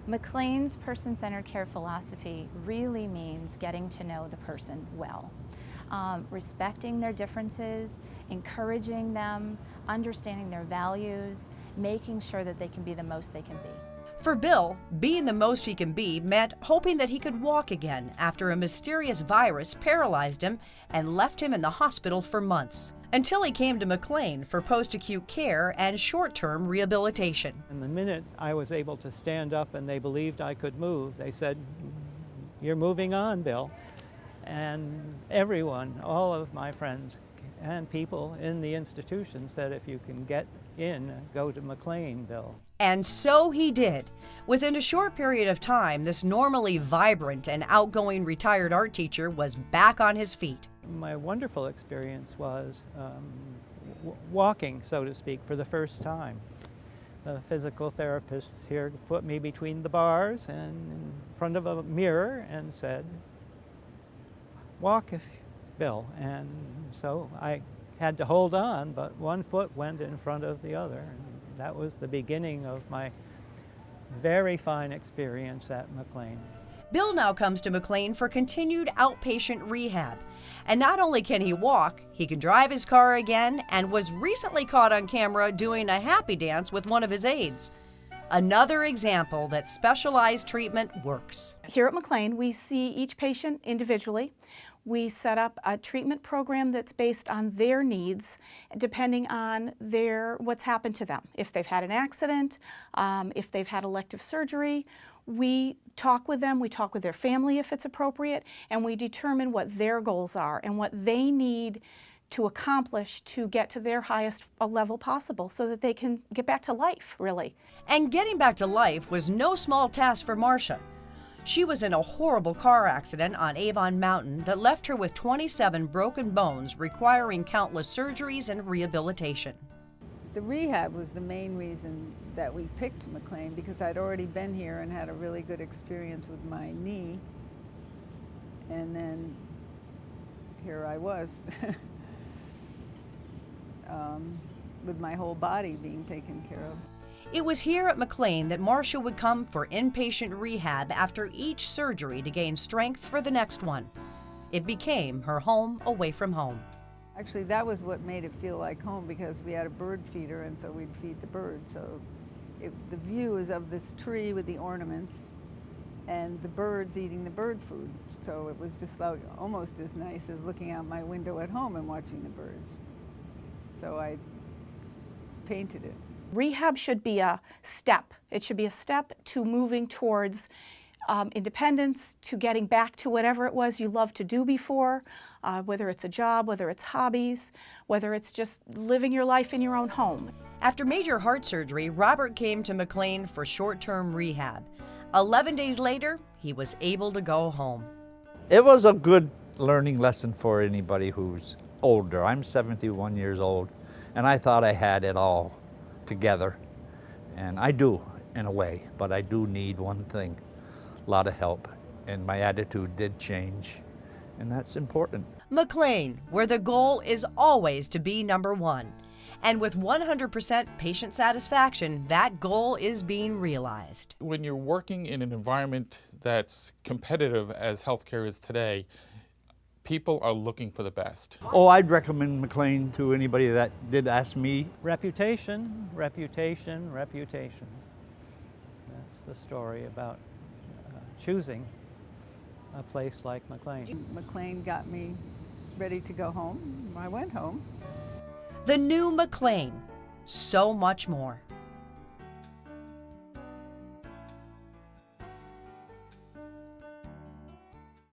McLean's person-centered care philosophy really means getting to know the person well. Respecting their differences, encouraging them, understanding their values, making sure that they can be the most they can be. For Bill, being the most he can be meant hoping that he could walk again after a mysterious virus paralyzed him and left him in the hospital for months, until he came to McLean for post-acute care and short-term rehabilitation. And the minute I was able to stand up and they believed I could move, they said, "You're moving on, Bill." And everyone, all of my friends and people in the institution said, "If you can get in, go to McLean, Bill." And so he did. Within a short period of time, this normally vibrant and outgoing retired art teacher was back on his feet. My wonderful experience was walking, so to speak, for the first time. The physical therapists here put me between the bars and in front of a mirror and said, "Walk, Bill." And so I had to hold on, but one foot went in front of the other. And that was the beginning of my very fine experience at McLean. Bill now comes to McLean for continued outpatient rehab. And not only can he walk, he can drive his car again and was recently caught on camera doing a happy dance with one of his aides. Another example that specialized treatment works. Here at McLean, we see each patient individually. We set up a treatment program that's based on their needs, depending on what's happened to them. If they've had an accident, if they've had elective surgery, we talk with them, we talk with their family if it's appropriate, and we determine what their goals are and what they need to accomplish to get to their highest level possible so that they can get back to life, really. And getting back to life was no small task for Marcia. She was in a horrible car accident on Avon Mountain that left her with 27 broken bones, requiring countless surgeries and rehabilitation. The rehab was the main reason that we picked McLean, because I'd already been here and had a really good experience with my knee. And then here I was with my whole body being taken care of. It was here at McLean that Marcia would come for inpatient rehab after each surgery to gain strength for the next one. It became her home away from home. Actually, that was what made it feel like home, because we had a bird feeder, and so we'd feed the birds. So the view is of this tree with the ornaments and the birds eating the bird food. So it was just like almost as nice as looking out my window at home and watching the birds. So I painted it. Rehab should be a step. It should be a step to moving towards independence, to getting back to whatever it was you loved to do before, whether it's a job, whether it's hobbies, whether it's just living your life in your own home. After major heart surgery, Robert came to McLean for short-term rehab. 11 days later, he was able to go home. It was a good learning lesson for anybody who's older. I'm 71 years old, and I thought I had it all together, and I do in a way, but I do need one thing: a lot of help, and my attitude did change, and that's important. McLean, where the goal is always to be number one. And with 100% patient satisfaction, that goal is being realized. When you're working in an environment that's competitive as healthcare is today, people are looking for the best. Oh, I'd recommend McLean to anybody that did ask me. Reputation, reputation, reputation. That's the story about choosing a place like McLean. McLean got me ready to go home. I went home. The new McLean, so much more.